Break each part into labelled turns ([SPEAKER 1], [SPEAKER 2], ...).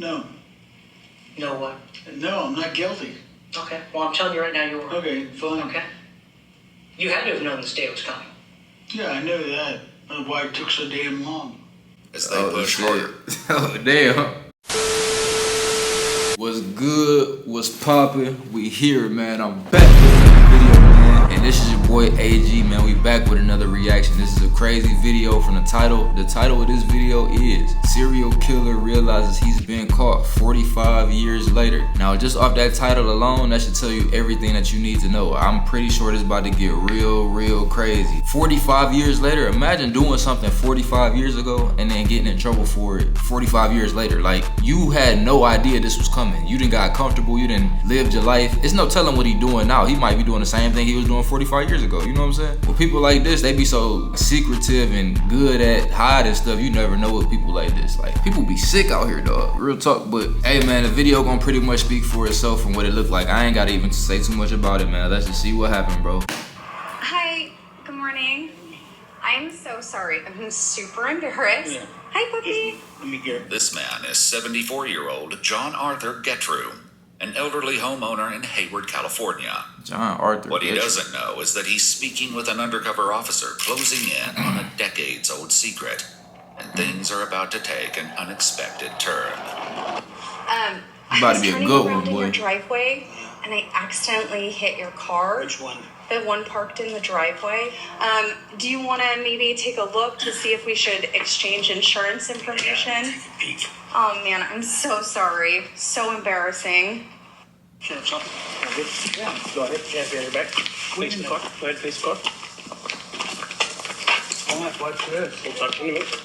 [SPEAKER 1] No.
[SPEAKER 2] No what?
[SPEAKER 1] No, I'm not guilty.
[SPEAKER 2] Okay. Well, I'm telling you right now you were.
[SPEAKER 1] Okay, fine.
[SPEAKER 2] Okay. You had to have known this day was coming.
[SPEAKER 1] Yeah, I knew that. That's why it took so damn long.
[SPEAKER 3] As they push harder.
[SPEAKER 4] Oh, damn. What's good? What's poppin'? We here, man. I'm back with another video, man. And this is your boy AG, man. We back with another reaction. This is a crazy video from the title. The title of this video is Serial Killer Realizes He's Been Caught 45 Years Later. Now, just off that title alone, that should tell you everything that you need to know. I'm pretty sure this is about to get real crazy. 45 years later, imagine doing something 45 years ago and then getting in trouble for it 45 years later. Like, you had no idea this was coming. You done got comfortable, you done lived your life. It's no telling what he doing now. He might be doing the same thing he was doing 45 years ago, you know what I'm saying? With people like this, they be so secretive and good at hiding stuff, you never know with people like this. Like, people be sick out here, dog. Real talk. But hey, man, the video gonna pretty much speak for itself from what it looked like. I ain't gotta even say too much about it, man. Let's just see what happened, bro.
[SPEAKER 5] Hi, good morning. I'm so sorry. I'm super embarrassed.
[SPEAKER 1] Yeah.
[SPEAKER 5] Hi, puppy.
[SPEAKER 1] Let me get it.
[SPEAKER 3] This man is 74-year-old John Arthur Getrew, an elderly homeowner in Hayward, California.
[SPEAKER 4] John Arthur.
[SPEAKER 3] What he
[SPEAKER 4] Getrew.
[SPEAKER 3] doesn't know is that he's speaking with an undercover officer closing in on a decades-old secret, and things are about to take an unexpected turn.
[SPEAKER 5] I
[SPEAKER 4] About to
[SPEAKER 5] was
[SPEAKER 4] be a
[SPEAKER 5] turning
[SPEAKER 4] good
[SPEAKER 5] around
[SPEAKER 4] one,
[SPEAKER 5] in your
[SPEAKER 4] boy.
[SPEAKER 5] driveway, and I accidentally hit your car.
[SPEAKER 1] Which one?
[SPEAKER 5] The one parked in the driveway. Do you want to maybe take a look to see if we should exchange insurance information?
[SPEAKER 1] Peek.
[SPEAKER 5] Oh man, I'm so sorry. So embarrassing.
[SPEAKER 1] Sure, something. Yeah, go ahead. Can't be on your back. Face the car. Go ahead, face the car. Watch this. We'll talk to you in a minute.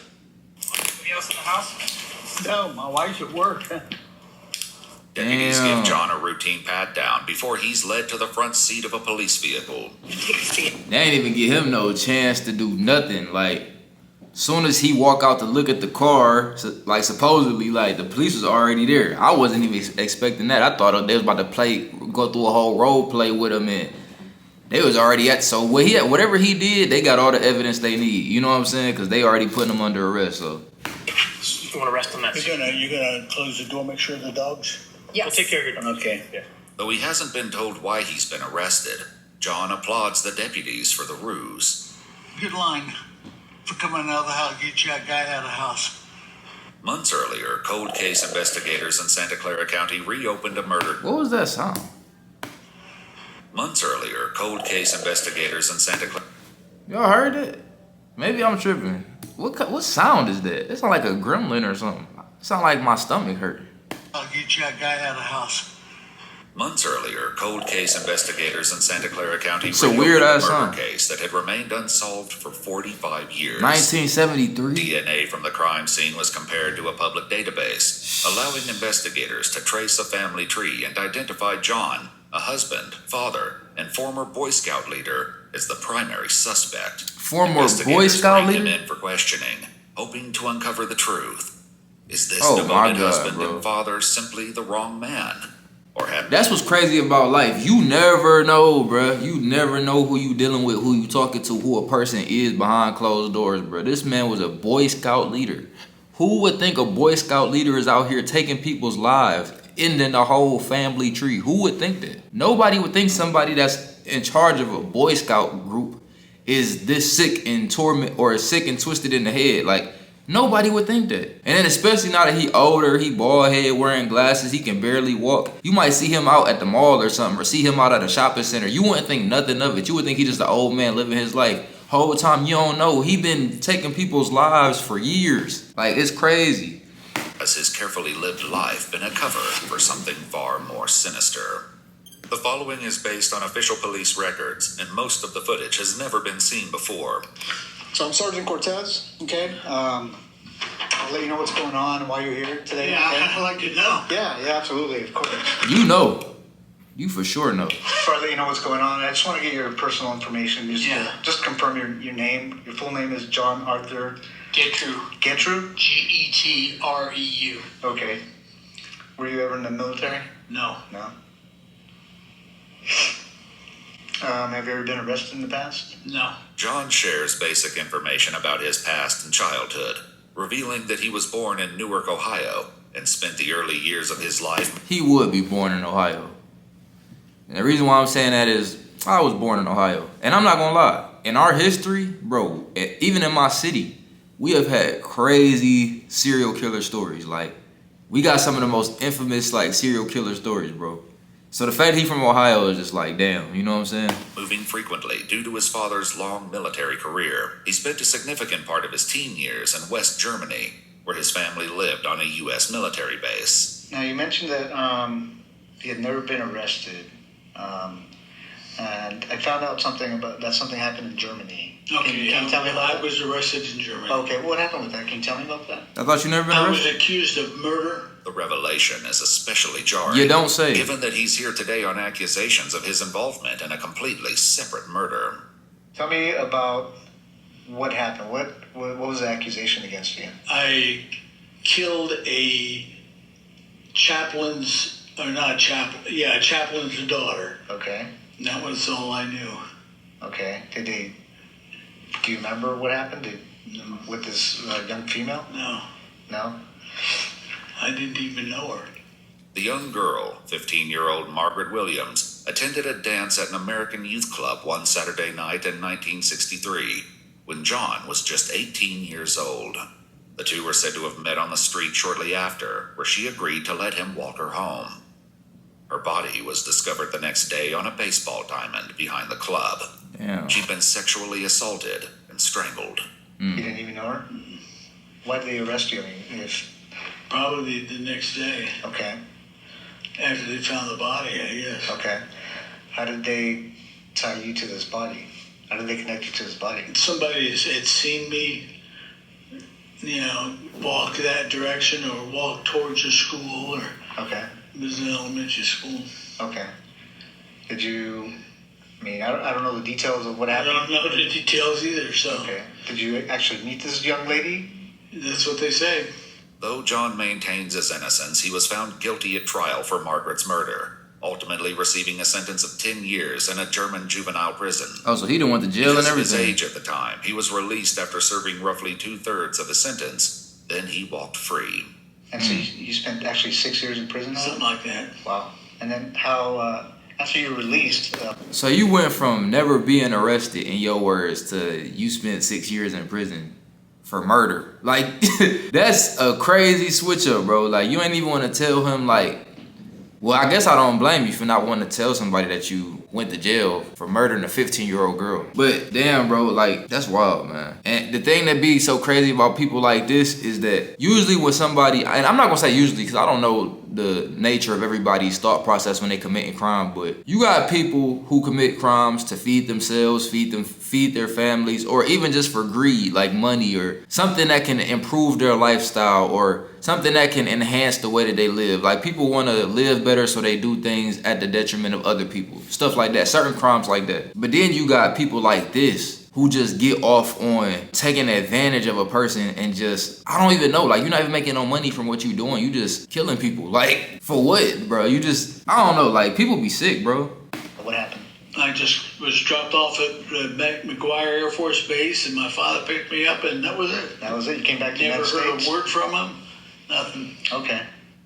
[SPEAKER 1] Anybody else in the house? No, my wife's at work.
[SPEAKER 3] Deputies
[SPEAKER 4] Damn.
[SPEAKER 3] give John a routine pat-down before he's led to the front seat of a police vehicle.
[SPEAKER 4] They ain't even give him no chance to do nothing. Like, soon as he walk out to look at the car, like supposedly, like the police was already there. I wasn't even expecting that. I thought they was about to go through a whole role play with him, and they was already at. So whatever he did, they got all the evidence they need. You know what I'm saying? Because they already putting him under arrest. So
[SPEAKER 2] You want to rest on that?
[SPEAKER 1] You're gonna close the door, make sure the dogs.
[SPEAKER 5] Yes.
[SPEAKER 2] We'll take care of your dog.
[SPEAKER 1] Okay.
[SPEAKER 2] Yeah.
[SPEAKER 3] Though he hasn't been told why he's been arrested, John applauds the deputies for the ruse.
[SPEAKER 1] Good line. For coming out of the house, get that guy out of the house.
[SPEAKER 3] Months earlier, cold case investigators in Santa Clara County reopened a murder.
[SPEAKER 4] what was that sound?
[SPEAKER 3] Months earlier, cold case investigators in Santa Clara.
[SPEAKER 4] Y'all heard it? Maybe I'm tripping. What sound is that? It sound like a gremlin or something. It sound like my stomach hurt.
[SPEAKER 1] I'll get that guy out of the house.
[SPEAKER 3] Months earlier, cold case investigators in Santa Clara County
[SPEAKER 4] It's a
[SPEAKER 3] reopened
[SPEAKER 4] weird-ass
[SPEAKER 3] a
[SPEAKER 4] song.
[SPEAKER 3] murder case that had remained unsolved for 45 years.
[SPEAKER 4] 1973.
[SPEAKER 3] DNA from the crime scene was compared to a public database, allowing investigators to trace a family tree and identify John, a husband, father, and former Boy Scout leader, as the primary suspect.
[SPEAKER 4] Former Boy
[SPEAKER 3] Investigators
[SPEAKER 4] Scout
[SPEAKER 3] bring him
[SPEAKER 4] leader?
[SPEAKER 3] in for questioning, hoping to uncover the truth. Is this
[SPEAKER 4] Oh, my
[SPEAKER 3] devoted
[SPEAKER 4] God,
[SPEAKER 3] husband
[SPEAKER 4] bro.
[SPEAKER 3] and father simply the wrong man? Or have
[SPEAKER 4] That's what's crazy about life. You never know, bruh. You never know who you dealing with, who you talking to, who a person is behind closed doors, bruh. This man was a Boy Scout leader. Who would think a Boy Scout leader is out here taking people's lives, ending the whole family tree? Who would think that? Nobody would think somebody that's in charge of a Boy Scout group is this sick and torment or sick and twisted in the head. Like, nobody would think that. And then especially now that he older, he bald head, wearing glasses, he can barely walk. You might see him out at the mall or something, or see him out at a shopping center. You wouldn't think nothing of it. You would think he's just an old man living his life. Whole time you don't know, he been taking people's lives for years. Like, it's crazy.
[SPEAKER 3] has his carefully lived life been a cover for something far more sinister? The following is based on official police records, and most of the footage has never been seen before.
[SPEAKER 6] So I'm Sergeant Cortez, okay? I'll let you know what's going on and why you're here today.
[SPEAKER 1] Yeah,
[SPEAKER 6] okay?
[SPEAKER 1] I'd like to know.
[SPEAKER 6] Yeah, absolutely, of course.
[SPEAKER 4] You know. You for sure know.
[SPEAKER 6] Before I let you know what's going on, I just want to get your personal information. Just confirm your name. Your full name is John Arthur
[SPEAKER 1] Getrew.
[SPEAKER 6] Getrew?
[SPEAKER 1] Getreu.
[SPEAKER 6] Okay. Were you ever in the military?
[SPEAKER 1] No.
[SPEAKER 6] No. Have you ever been arrested in the past?
[SPEAKER 1] No.
[SPEAKER 3] John shares basic information about his past and childhood, revealing that he was born in Newark, Ohio, and spent the early years of his life.
[SPEAKER 4] He would be born in Ohio. And the reason why I'm saying that is I was born in Ohio. And I'm not gonna lie, in our history, bro, even in my city, we have had crazy serial killer stories. Like, we got some of the most infamous, like, serial killer stories, bro. So the fact he's from Ohio is just like, damn, you know what I'm saying?
[SPEAKER 3] Moving frequently due to his father's long military career, he spent a significant part of his teen years in West Germany, where his family lived on a U.S. military base.
[SPEAKER 6] Now, you mentioned that he had never been arrested. And I found out something about that something happened in Germany.
[SPEAKER 7] Okay,
[SPEAKER 6] Can you tell me about
[SPEAKER 7] I
[SPEAKER 6] that?
[SPEAKER 7] was arrested in Germany.
[SPEAKER 6] Okay, what happened with that? Can you tell me about that?
[SPEAKER 4] I thought you never been
[SPEAKER 7] I was
[SPEAKER 4] arrested?
[SPEAKER 7] accused of murder.
[SPEAKER 3] The revelation is especially jarring.
[SPEAKER 4] You don't say.
[SPEAKER 3] Given that he's here today on accusations of his involvement in a completely separate murder.
[SPEAKER 6] Tell me about what happened. What was the accusation against you?
[SPEAKER 7] I killed a chaplain's, or not a chaplain, a chaplain's daughter.
[SPEAKER 6] Okay.
[SPEAKER 7] And that was all I knew.
[SPEAKER 6] Okay. Do you remember what happened with this young female?
[SPEAKER 7] No,
[SPEAKER 6] No?
[SPEAKER 7] I didn't even know her.
[SPEAKER 3] The young girl, 15-year-old Margaret Williams, attended a dance at an American youth club one Saturday night in 1963 when John was just 18 years old. The two were said to have met on the street shortly after, where she agreed to let him walk her home. Her body was discovered the next day on a baseball diamond behind the club.
[SPEAKER 4] Damn.
[SPEAKER 3] She'd been sexually assaulted and strangled.
[SPEAKER 6] You didn't even know her? Why did they arrest you? I mean,
[SPEAKER 7] Probably the next day
[SPEAKER 6] okay.
[SPEAKER 7] after they found the body, I guess.
[SPEAKER 6] Okay. How did they tie you to this body? How did they connect you to this body?
[SPEAKER 7] Somebody had seen me, walk that direction or walk towards a school, or
[SPEAKER 6] Okay.
[SPEAKER 7] it was an elementary school.
[SPEAKER 6] Okay. Did you? I mean, I don't know the details of what
[SPEAKER 7] I
[SPEAKER 6] happened.
[SPEAKER 7] don't know the details either, so
[SPEAKER 6] Okay. Did you actually meet this young lady?
[SPEAKER 7] that's what they say.
[SPEAKER 3] Though John maintains his innocence, he was found guilty at trial for Margaret's murder, ultimately receiving a sentence of 10 years in a German juvenile prison.
[SPEAKER 4] Oh, so he done went to jail and
[SPEAKER 3] Because of his
[SPEAKER 4] everything.
[SPEAKER 3] age at the time, he was released after serving roughly 2/3 of his sentence. Then he walked free.
[SPEAKER 6] And so you spent actually 6 years in prison?
[SPEAKER 7] Something like that.
[SPEAKER 6] Wow. And then how? After you were released,
[SPEAKER 4] So you went from never being arrested, in your words, to you spent 6 years in prison for murder. Like, that's a crazy switch up, bro. Like, you ain't even want to tell him, like, well, I guess I don't blame you for not wanting to tell somebody that you went to jail for murdering a 15-year-old girl. But damn, bro, like, that's wild, man. And the thing that be so crazy about people like this is that usually when somebody, and I'm not gonna say usually because I don't know the nature of everybody's thought process when they committing crime, but you got people who commit crimes to feed themselves, feed their families, or even just for greed, like money or something that can improve their lifestyle or something that can enhance the way that they live. Like, people want to live better, so they do things at the detriment of other people. Stuff like that, certain crimes like that. But then you got people like this who just get off on taking advantage of a person and just, I don't even know, like, you're not even making no money from what you're doing. You just killing people. Like, for what, bro? You just, I don't know, like, people be sick, bro.
[SPEAKER 6] what happened?
[SPEAKER 7] I just was dropped off at McGuire Air Force Base, and my father picked me up, and that was it.
[SPEAKER 6] That was it? You came back to the
[SPEAKER 7] Never
[SPEAKER 6] United
[SPEAKER 7] heard
[SPEAKER 6] States?
[SPEAKER 7] a word from him. Nothing.
[SPEAKER 6] Okay.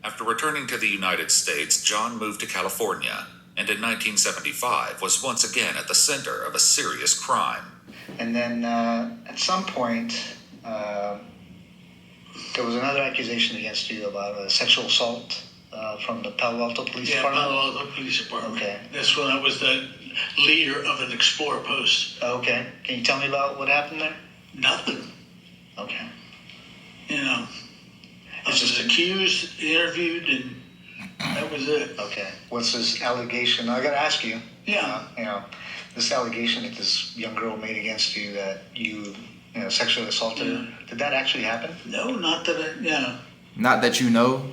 [SPEAKER 3] After returning to the United States, John moved to California, and in 1975 was once again at the center of a serious crime.
[SPEAKER 6] And then at some point, there was another accusation against you about a sexual assault from the Palo Alto Police
[SPEAKER 7] Yeah,
[SPEAKER 6] Department?
[SPEAKER 7] Palo Alto Police Department.
[SPEAKER 6] Okay.
[SPEAKER 7] That's when I was the leader of an Explorer post.
[SPEAKER 6] Okay. Can you tell me about what happened there?
[SPEAKER 7] Nothing.
[SPEAKER 6] Okay.
[SPEAKER 7] I was just accused, interviewed, and that was it.
[SPEAKER 6] Okay. What's this allegation? I got to ask you.
[SPEAKER 7] Yeah.
[SPEAKER 6] This allegation that this young girl made against you that you sexually assaulted her. Did that actually happen?
[SPEAKER 7] No, not that I,
[SPEAKER 4] Not that you know.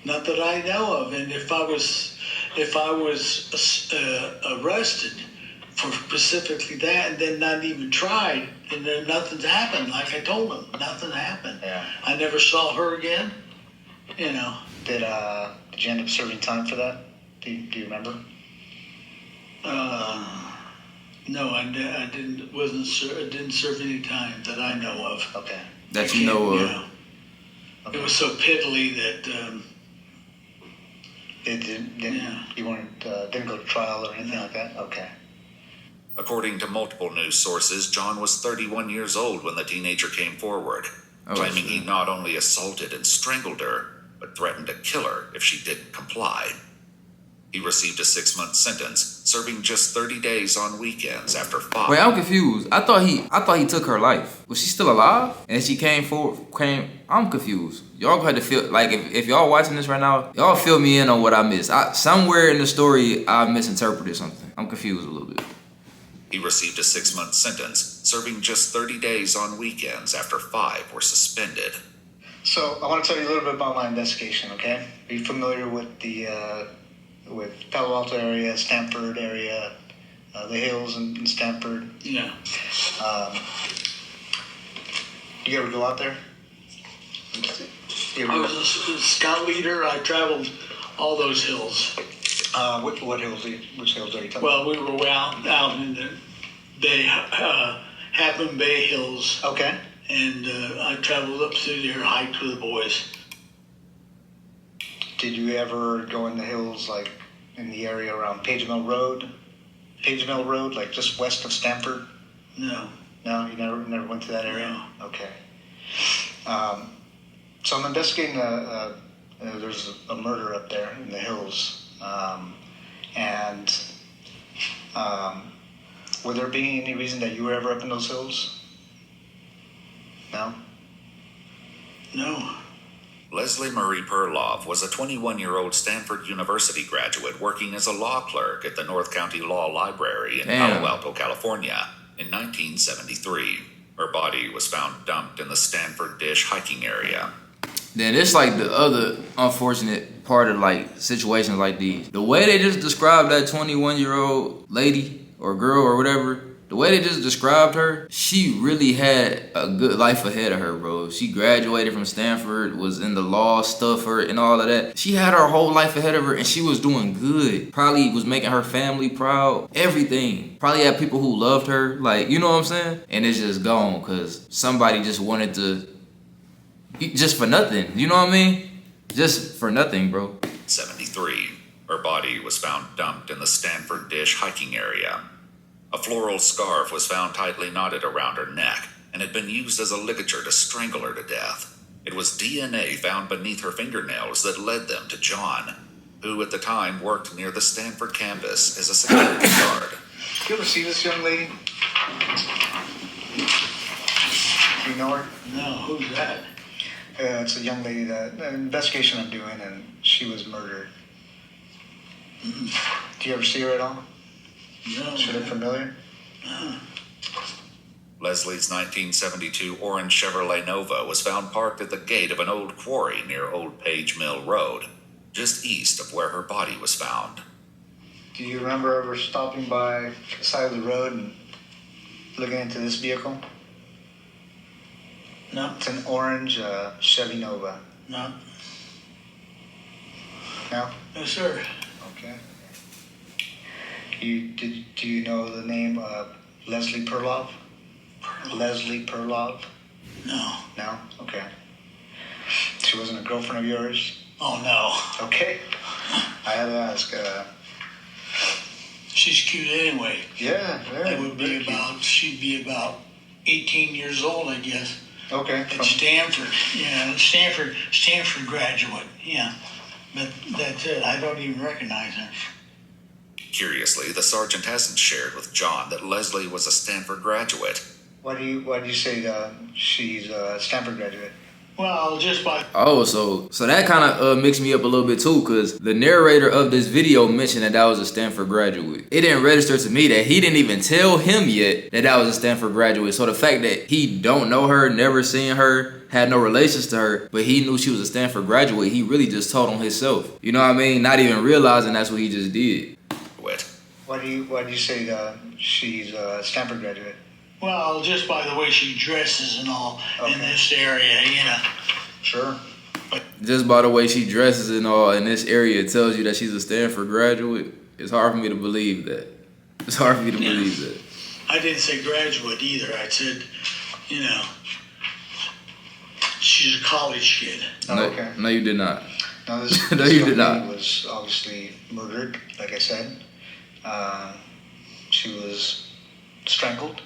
[SPEAKER 7] not that I know of. And if I was arrested for specifically that, and then not even tried, and then nothing's happened, like I told him, nothing happened.
[SPEAKER 6] Yeah.
[SPEAKER 7] I never saw her again.
[SPEAKER 6] Did you end up serving time for that? Do you remember?
[SPEAKER 7] No, I didn't. Didn't serve any time that I know of.
[SPEAKER 6] Okay.
[SPEAKER 4] That you know of.
[SPEAKER 7] Yeah. It was so piddly that,
[SPEAKER 6] It didn't,
[SPEAKER 7] Yeah.
[SPEAKER 6] you weren't, didn't go to trial or anything like that? Okay.
[SPEAKER 3] According to multiple news sources, John was 31 years old when the teenager came forward, claiming he not only assaulted and strangled her, but threatened to kill her if she didn't comply. He received a 6-month sentence, serving just 30 days on weekends after 5.
[SPEAKER 4] Wait, I'm confused. I thought he took her life. Was she still alive? And she came. I'm confused. Y'all had to feel like if y'all watching this right now, y'all fill me in on what I missed. Somewhere in the story I misinterpreted something. I'm confused a little bit.
[SPEAKER 3] He received a 6-month sentence, serving just 30 days on weekends after 5 were suspended.
[SPEAKER 6] So I want to tell you a little bit about my investigation, okay? Are you familiar with the with Palo Alto area, Stanford area, the hills in Stanford?
[SPEAKER 7] yeah.
[SPEAKER 6] You ever go out there? You
[SPEAKER 7] I
[SPEAKER 6] ever,
[SPEAKER 7] was a scout leader. I traveled all those hills.
[SPEAKER 6] what hills? Which hills are you talking
[SPEAKER 7] Well, we were out in the Bay, Half Moon Bay Hills,
[SPEAKER 6] about? Okay.
[SPEAKER 7] and I traveled up through there, hiked with the boys.
[SPEAKER 6] Did you ever go in the hills, like in the area around Page Mill Road? Page Mill Road, like just west of Stanford?
[SPEAKER 7] No.
[SPEAKER 6] No, you never went to that area? Okay. So I'm investigating there's a murder up there in the hills. Would there be any reason that you were ever up in those hills? No?
[SPEAKER 7] No.
[SPEAKER 3] Leslie Marie Perloff was a 21-year-old Stanford University graduate working as a law clerk at the North County Law Library in
[SPEAKER 4] Damn.
[SPEAKER 3] Palo Alto, California in 1973. Her body was found dumped in the Stanford Dish hiking area.
[SPEAKER 4] Then it's like the other unfortunate part of like situations like these. The way they just described that 21-year-old lady or girl or whatever, the way they just described her, she really had a good life ahead of her, bro. She graduated from Stanford, was in the law stuff and all of that. She had her whole life ahead of her and she was doing good. Probably was making her family proud. Everything. Probably had people who loved her. Like, you know what I'm saying? And it's just gone because somebody just wanted to, just for nothing. You know what I mean? Just for nothing, bro.
[SPEAKER 3] 73. Her body was found dumped in the Stanford Dish hiking area. A floral scarf was found tightly knotted around her neck and had been used as a ligature to strangle her to death. It was DNA found beneath her fingernails that led them to John, who at the time worked near the Stanford campus as a security guard.
[SPEAKER 6] You ever see this young lady? Do you know her?
[SPEAKER 7] No, who's that?
[SPEAKER 6] It's a young lady that an investigation I'm doing, and she was murdered. Do you ever see her at all?
[SPEAKER 7] No.
[SPEAKER 6] She look familiar?
[SPEAKER 3] Leslie's 1972 orange Chevrolet Nova was found parked at the gate of an old quarry near Old Page Mill Road, just east of where her body was found.
[SPEAKER 6] Do you remember ever stopping by the side of the road and looking into this vehicle?
[SPEAKER 7] No.
[SPEAKER 6] It's an orange Chevy Nova.
[SPEAKER 7] No.
[SPEAKER 6] No?
[SPEAKER 7] No, sir.
[SPEAKER 6] Okay. Do you know the name Leslie Perloff? Leslie Perloff?
[SPEAKER 7] No.
[SPEAKER 6] No? Okay. She wasn't a girlfriend of yours?
[SPEAKER 7] Oh, no.
[SPEAKER 6] Okay. I had to ask.
[SPEAKER 7] She's cute anyway.
[SPEAKER 6] Yeah, very.
[SPEAKER 7] That would be she'd be about 18 years old, I guess.
[SPEAKER 6] Okay.
[SPEAKER 7] At Stanford. Yeah, Stanford graduate. Yeah. But that's it. I don't even recognize her.
[SPEAKER 3] Curiously, the sergeant hasn't shared with John that Leslie was a Stanford graduate.
[SPEAKER 6] Why do you say she's a Stanford graduate?
[SPEAKER 7] Well, just by
[SPEAKER 4] Oh, so that kind of mixed me up a little bit too, because the narrator of this video mentioned that was a Stanford graduate. It didn't register to me that he didn't even tell him yet that was a Stanford graduate. So the fact that he don't know her, never seen her, had no relations to her, but he knew she was a Stanford graduate, he really just told on himself. You know what I mean? Not even realizing that's what he just did.
[SPEAKER 6] Why do you say she's a Stanford graduate?
[SPEAKER 7] well, just by the way she dresses and all in
[SPEAKER 6] Okay.
[SPEAKER 7] this area, you know.
[SPEAKER 6] Sure.
[SPEAKER 4] Just by the way she dresses and all in this area, it tells you that she's a Stanford graduate. It's hard for me to believe that. It's hard for me to believe that.
[SPEAKER 7] I didn't say graduate either. I said, you know, She's a college kid.
[SPEAKER 6] Oh, okay.
[SPEAKER 4] No, you did not.
[SPEAKER 6] No, this,
[SPEAKER 4] No,
[SPEAKER 6] this
[SPEAKER 4] you
[SPEAKER 6] young
[SPEAKER 4] did not.
[SPEAKER 6] lady was obviously murdered, like I said. She was strangled.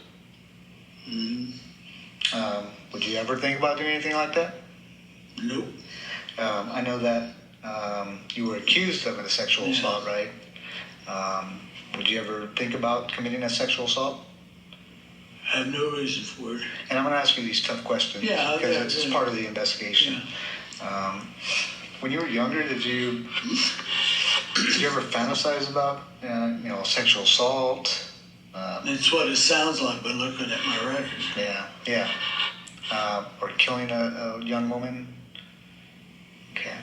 [SPEAKER 6] Would you ever think about doing anything like that?
[SPEAKER 7] Nope.
[SPEAKER 6] I know that you were accused of a sexual assault, right? Would you ever think about committing a sexual assault?
[SPEAKER 7] I have no reason for it.
[SPEAKER 6] And I'm going to ask you these tough questions
[SPEAKER 7] Yeah,
[SPEAKER 6] because
[SPEAKER 7] yeah,
[SPEAKER 6] it's
[SPEAKER 7] yeah.
[SPEAKER 6] part of the investigation. When you were younger, did you ever fantasize about sexual assault?
[SPEAKER 7] That's what it sounds like by looking at my record.
[SPEAKER 6] Yeah. Or killing a young woman? Okay.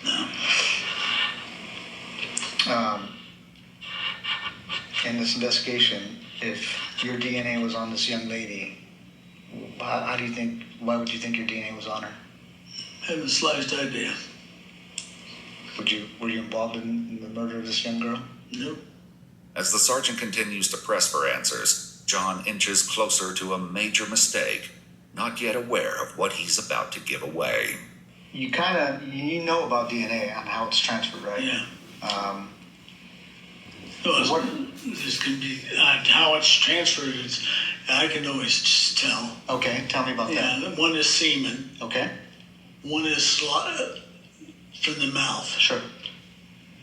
[SPEAKER 7] No.
[SPEAKER 6] In this investigation, if your DNA was on this young lady, why would you think your DNA was on her?
[SPEAKER 7] I haven't the slightest idea.
[SPEAKER 6] Were you involved in the murder of this young girl?
[SPEAKER 7] Nope.
[SPEAKER 3] As the sergeant continues to press for answers, John inches closer to a major mistake, not yet aware of what he's about to give away.
[SPEAKER 6] You know about DNA and how it's transferred, right?
[SPEAKER 7] Yeah.
[SPEAKER 6] What-
[SPEAKER 7] This can be how it's transferred. I can always just tell.
[SPEAKER 6] Okay, tell me about
[SPEAKER 7] Yeah,
[SPEAKER 6] that.
[SPEAKER 7] one is semen.
[SPEAKER 6] Okay,
[SPEAKER 7] One is from the mouth.
[SPEAKER 6] sure.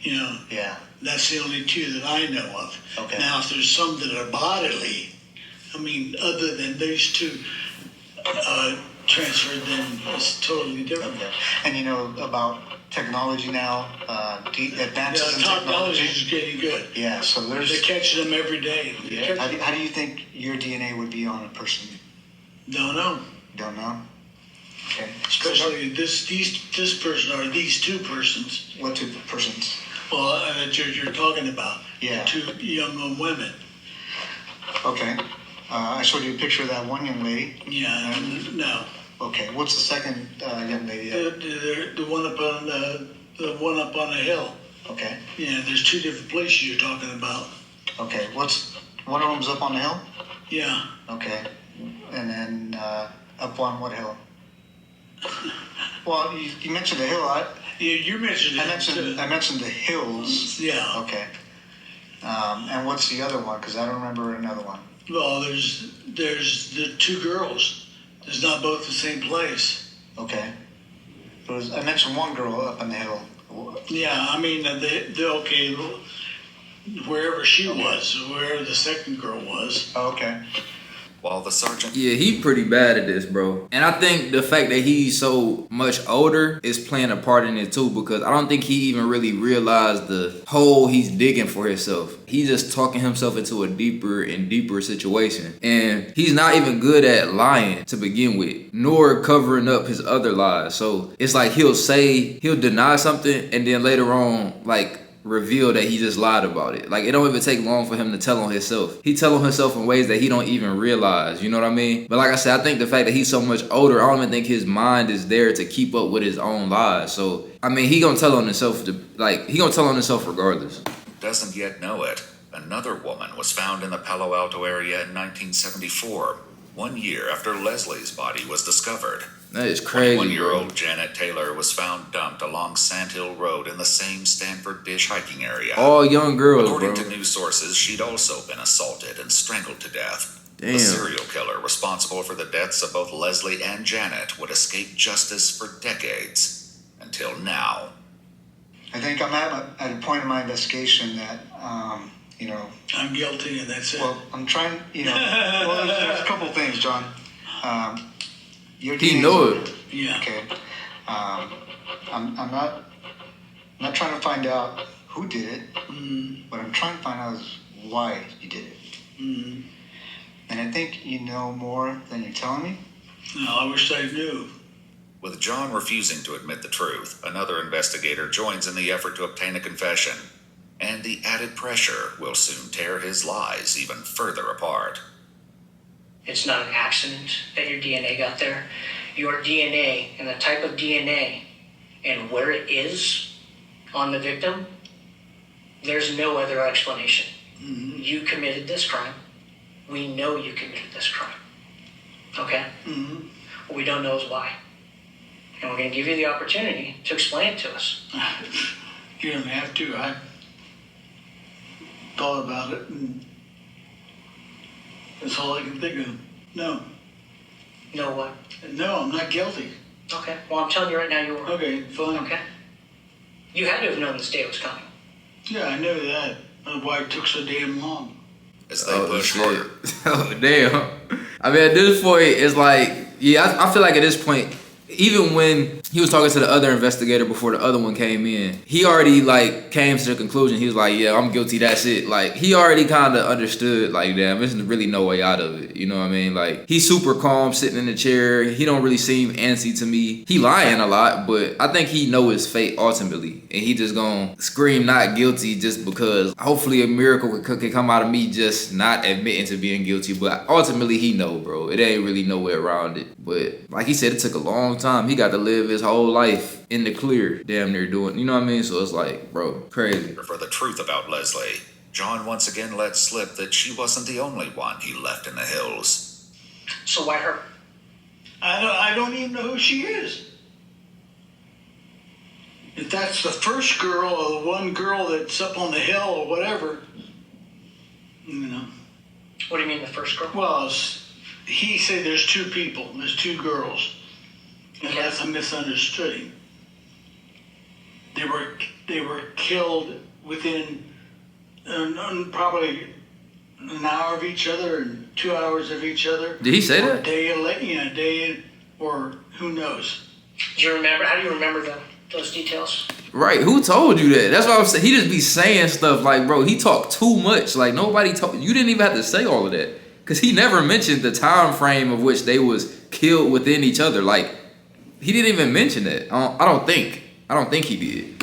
[SPEAKER 6] Yeah.
[SPEAKER 7] That's the only two that I know of.
[SPEAKER 6] Okay.
[SPEAKER 7] Now, if there's some that are bodily, other than these two transferred, then it's totally different.
[SPEAKER 6] Okay. And you know about technology now, advances in
[SPEAKER 7] Technology
[SPEAKER 6] technology.
[SPEAKER 7] is getting good.
[SPEAKER 6] Yeah, so
[SPEAKER 7] They're
[SPEAKER 6] there's.
[SPEAKER 7] catching them every day.
[SPEAKER 6] Yeah. How do you think your DNA would be on a person?
[SPEAKER 7] Don't know.
[SPEAKER 6] Don't know. Okay.
[SPEAKER 7] Especially this person or these two persons.
[SPEAKER 6] What two persons?
[SPEAKER 7] Well, that you're talking about.
[SPEAKER 6] Yeah.
[SPEAKER 7] Two young women.
[SPEAKER 6] Okay. I showed you a picture of that one young lady.
[SPEAKER 7] Yeah. No.
[SPEAKER 6] Okay. What's the second young lady?
[SPEAKER 7] The one up on the one up on the hill.
[SPEAKER 6] Okay.
[SPEAKER 7] Yeah. There's two different places you're talking about.
[SPEAKER 6] Okay. One of them's up on the hill?
[SPEAKER 7] Yeah.
[SPEAKER 6] Okay. And then up on what hill? Well, you mentioned the hill.
[SPEAKER 7] You mentioned it.
[SPEAKER 6] I mentioned the hills.
[SPEAKER 7] Yeah.
[SPEAKER 6] Okay. And what's the other one? Because I don't remember another one.
[SPEAKER 7] Well, there's the two girls. There's not both the same place.
[SPEAKER 6] Okay. I mentioned one girl up on the hill.
[SPEAKER 7] Yeah. They okay. Wherever she was, wherever the second girl was.
[SPEAKER 6] Oh, okay.
[SPEAKER 3] While the sergeant
[SPEAKER 4] Yeah, he pretty bad at this, bro. And I think the fact that he's so much older is playing a part in it too, because I don't think he even really realized the hole he's digging for himself. He's just talking himself into a deeper and deeper situation. And he's not even good at lying to begin with, nor covering up his other lies. So it's like he'll deny something and then later on, reveal that he just lied about it. It don't even take long for him to tell on himself. He tell on himself in ways that he don't even realize, you know what I mean? But like I said, I think the fact that he's so much older, I don't even think his mind is there to keep up with his own lies. So, he gonna tell on himself he gonna tell on himself regardless.
[SPEAKER 3] doesn't yet know it. Another woman was found in the Palo Alto area in 1974, 1 year after Leslie's body was discovered.
[SPEAKER 4] That is crazy, bro.
[SPEAKER 3] 21-year-old Janet Taylor was found dumped along Sand Hill Road in the same Stanford Dish hiking area.
[SPEAKER 4] All young girls,
[SPEAKER 3] According
[SPEAKER 4] bro.
[SPEAKER 3] to news sources, she'd also been assaulted and strangled to death.
[SPEAKER 4] Damn.
[SPEAKER 3] The serial killer responsible for the deaths of both Leslie and Janet would escape justice for decades, until now.
[SPEAKER 6] I think I'm at a point in my investigation that,
[SPEAKER 7] I'm guilty, and that's it.
[SPEAKER 6] well, I'm trying, well, there's a couple things, John. Your
[SPEAKER 4] He
[SPEAKER 6] DNA's
[SPEAKER 4] know
[SPEAKER 6] on
[SPEAKER 4] it.
[SPEAKER 7] Yeah.
[SPEAKER 6] Okay. I'm not trying to find out who did it. What I'm trying to find out is why you did it. And I think you know more than you're telling me.
[SPEAKER 7] No, I wish I knew.
[SPEAKER 3] With John refusing to admit the truth, another investigator joins in the effort to obtain a confession. And the added pressure will soon tear his lies even further apart.
[SPEAKER 2] It's not an accident that your DNA got there. Your DNA and the type of DNA and where it is on the victim, there's no other explanation. You committed this crime. We know you committed this crime. Okay? What we don't know is why. And we're going to give you the opportunity to explain it to us.
[SPEAKER 7] You don't have to. I thought about it, and that's all I can think of. No,
[SPEAKER 2] No what?
[SPEAKER 7] no, I'm not guilty.
[SPEAKER 2] Okay. Well, I'm telling you right now you were.
[SPEAKER 7] Okay, fine.
[SPEAKER 2] Okay. You had to have known this day was coming.
[SPEAKER 7] Yeah, I know that. That's why it took so damn long.
[SPEAKER 3] As they push harder.
[SPEAKER 4] Oh, damn. I mean, at this point, it's like, yeah, I feel like at this point, even when he was talking to the other investigator before the other one came in, he already like came to the conclusion. He was like, yeah, I'm guilty, that's it. Like, he already kind of understood, like, damn, there's really no way out of it. You know what I mean? Like, he's super calm sitting in the chair. He don't really seem antsy to me. He lying a lot, but I think he know his fate ultimately. And he just gonna scream not guilty just because hopefully a miracle can come out of me just not admitting to being guilty. But ultimately he know, bro. It ain't really no way around it. But like he said, it took a long time. He got to live his whole life in the clear, damn near doing, you know what I mean? So it's like, bro, crazy.
[SPEAKER 3] For the truth about Leslie, John once again let slip that she wasn't the only one he left in the hills.
[SPEAKER 2] So why her?
[SPEAKER 7] I don't even know who she is. If that's the first girl or the one girl that's up on the hill or whatever, you know.
[SPEAKER 2] What do you mean the first girl?
[SPEAKER 7] Well, he said there's two people, there's two girls. Unless I misunderstood him. They were killed within probably an hour of each other and 2 hours of each other.
[SPEAKER 4] Did he say
[SPEAKER 7] or
[SPEAKER 4] that?
[SPEAKER 7] A day, or who knows?
[SPEAKER 2] Do you remember? How do you remember those details?
[SPEAKER 4] Right, who told you that? That's what I'm saying. He just be saying stuff like, bro, he talked too much. Like, nobody told you. Didn't even have to say all of that. Because he never mentioned the time frame of which they was killed within each other. Like, he didn't even mention that. I don't think he did.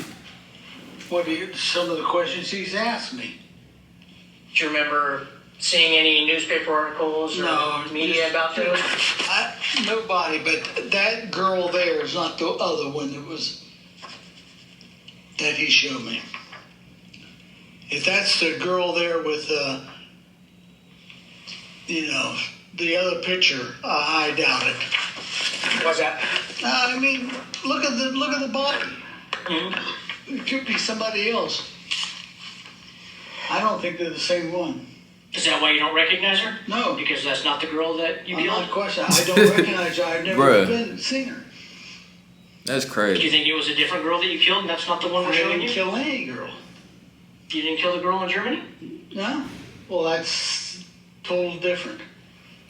[SPEAKER 7] Some of the questions he's asked me?
[SPEAKER 2] Do you remember seeing any newspaper articles or media about those?
[SPEAKER 7] Nobody, but that girl there is not the other one that he showed me. If that's the girl there with, the other picture, I doubt it.
[SPEAKER 2] What's that?
[SPEAKER 7] I mean, look at the body.
[SPEAKER 2] Mm-hmm.
[SPEAKER 7] It could be somebody else. I don't think they're the same one.
[SPEAKER 2] Is that why you don't recognize her?
[SPEAKER 7] No.
[SPEAKER 2] Because that's not the girl that you
[SPEAKER 7] I'm
[SPEAKER 2] killed?
[SPEAKER 7] not questioning. I don't recognize her. I've never seen her.
[SPEAKER 4] That's
[SPEAKER 2] Do you
[SPEAKER 4] crazy.
[SPEAKER 2] think it was a different girl that you killed and that's not the one we're
[SPEAKER 7] I
[SPEAKER 2] showing
[SPEAKER 7] didn't
[SPEAKER 2] you?
[SPEAKER 7] kill any girl.
[SPEAKER 2] You didn't kill the girl in Germany?
[SPEAKER 7] No. Well, that's totally different.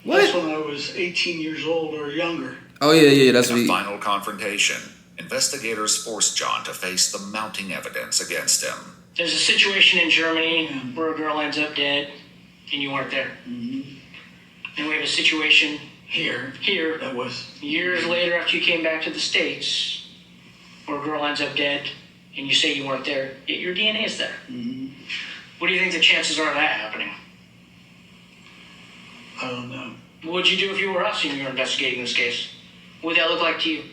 [SPEAKER 4] What?
[SPEAKER 7] That's when I was 18 years old or younger.
[SPEAKER 4] Oh, yeah, that's
[SPEAKER 3] In
[SPEAKER 4] what
[SPEAKER 3] a
[SPEAKER 4] he...
[SPEAKER 3] final confrontation, investigators forced John to face the mounting evidence against him.
[SPEAKER 2] There's a situation in Germany where a girl ends up dead and you weren't there.
[SPEAKER 7] Mm-hmm.
[SPEAKER 2] And we have a situation
[SPEAKER 7] Here.
[SPEAKER 2] here
[SPEAKER 7] That was.
[SPEAKER 2] years later after you came back to the States where a girl ends up dead and you say you weren't there, yet your DNA is there.
[SPEAKER 7] Mm-hmm.
[SPEAKER 2] What do you think the chances are of that happening?
[SPEAKER 7] I don't know.
[SPEAKER 2] What would you do if you were us and you were investigating this case? What would that look like to you?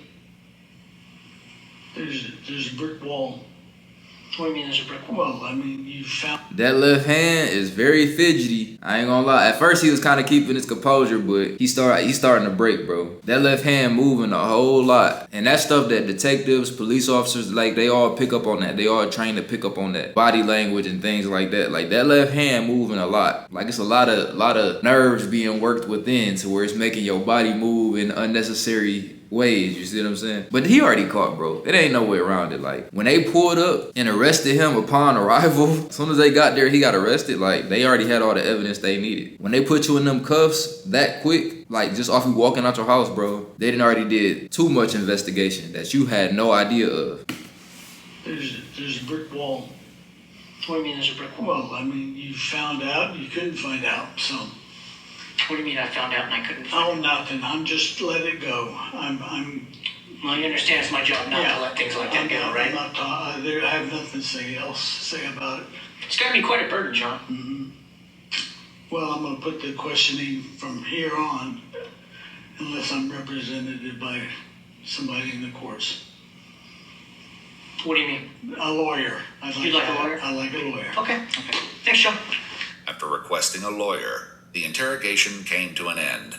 [SPEAKER 7] There's a brick wall.
[SPEAKER 2] What do you mean there's a brick wall?
[SPEAKER 7] Well, I mean, you found.
[SPEAKER 4] That left hand is very fidgety. I ain't gonna lie. At first he was kind of keeping his composure, but he's starting to break, bro. That left hand moving a whole lot. And that stuff that detectives, police officers, like, they all pick up on that. They all trained to pick up on that. Body language and things like that. Like, that left hand moving a lot. Like, it's a lot of nerves being worked within to where it's making your body move in unnecessary ways, you see what I'm saying? But he already caught, bro. It ain't no way around it. Like, when they pulled up and arrested him upon arrival, as soon as they got there, he got arrested. Like, they already had all the evidence they needed. When they put you in them cuffs that quick, like, just off you walking out your house, bro, they didn't already did too much investigation that you had no idea of.
[SPEAKER 7] There's a brick wall.
[SPEAKER 2] What do you mean there's a brick wall?
[SPEAKER 7] Well, I mean, you found out, you couldn't find out, so.
[SPEAKER 2] What do you mean I found out and I couldn't
[SPEAKER 7] Oh,
[SPEAKER 2] find it?
[SPEAKER 7] nothing. I'm just let it go. I'm.
[SPEAKER 2] Well, you understand it's my job not to let things like that go, right?
[SPEAKER 7] I'm not. I have nothing to say about it.
[SPEAKER 2] It's got to be quite a burden, John.
[SPEAKER 7] Mm-hmm. Well, I'm going to put the questioning from here on, unless I'm represented by somebody in the courts.
[SPEAKER 2] What do you mean?
[SPEAKER 7] A lawyer.
[SPEAKER 2] You'd like a lawyer?
[SPEAKER 7] I like a lawyer.
[SPEAKER 2] Okay. Thanks, John.
[SPEAKER 3] After requesting a lawyer, the interrogation came to an end.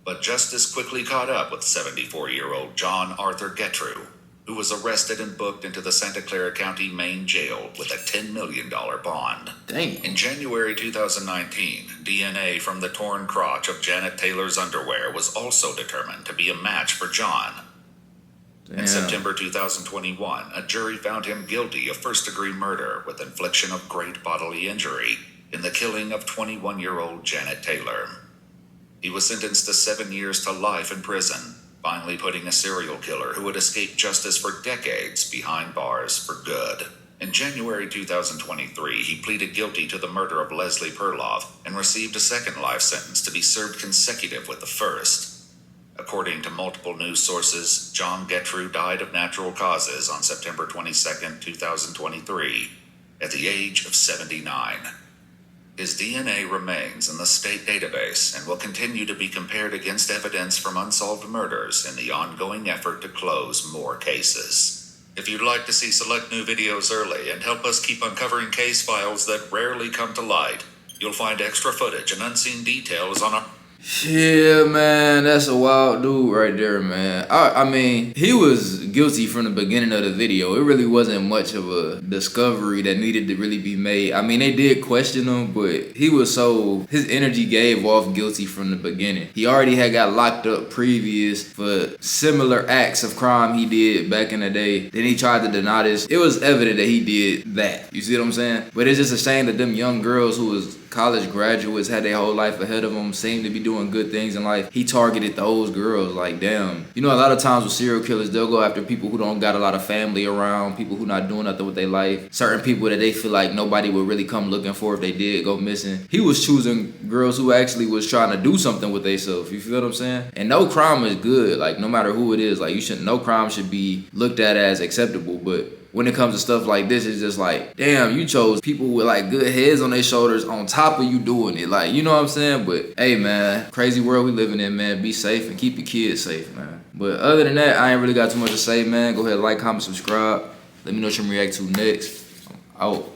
[SPEAKER 3] But justice quickly caught up with 74-year-old John Arthur Getrew, who was arrested and booked into the Santa Clara County Main Jail with a $10 million bond.
[SPEAKER 4] Dang.
[SPEAKER 3] In January 2019, DNA from the torn crotch of Janet Taylor's underwear was also determined to be a match for John.
[SPEAKER 4] Damn.
[SPEAKER 3] In September 2021, a jury found him guilty of first-degree murder with infliction of great bodily injury in the killing of 21-year-old Janet Taylor. He was sentenced to 7 years to life in prison, finally putting a serial killer who had escaped justice for decades behind bars for good. In January 2023, he pleaded guilty to the murder of Leslie Perloff and received a second life sentence to be served consecutive with the first. According to multiple news sources, John Getrew died of natural causes on September 22, 2023, at the age of 79. His DNA remains in the state database and will continue to be compared against evidence from unsolved murders in the ongoing effort to close more cases. If you'd like to see select new videos early and help us keep uncovering case files that rarely come to light, you'll find extra footage and unseen details on our...
[SPEAKER 4] Yeah, man, that's a wild dude right there, man. I mean, he was guilty from the beginning of the video. It really wasn't much of a discovery that needed to really be made. I mean, they did question him, but his energy gave off guilty from the beginning. He already had got locked up previous for similar acts of crime he did back in the day. Then he tried to deny this. It was evident that he did that. You see what I'm saying? But it's just a shame that them young girls who was college graduates, had their whole life ahead of them, seemed to be doing good things in life. He targeted those girls. Like, damn. You know, a lot of times with serial killers, they'll go after people who don't got a lot of family around, people who not doing nothing with their life, certain people that they feel like nobody would really come looking for if they did go missing. He was choosing girls who actually was trying to do something with themselves. You feel what I'm saying? And no crime is good. Like, no matter who it is, like, no crime should be looked at as acceptable. But when it comes to stuff like this, it's just like, damn, you chose people with like good heads on their shoulders on top of you doing it. Like, you know what I'm saying? But hey, man, crazy world we living in, man. Be safe and keep your kids safe, man. But other than that, I ain't really got too much to say, man. Go ahead, like, comment, subscribe. Let me know what you react to next. I'm out.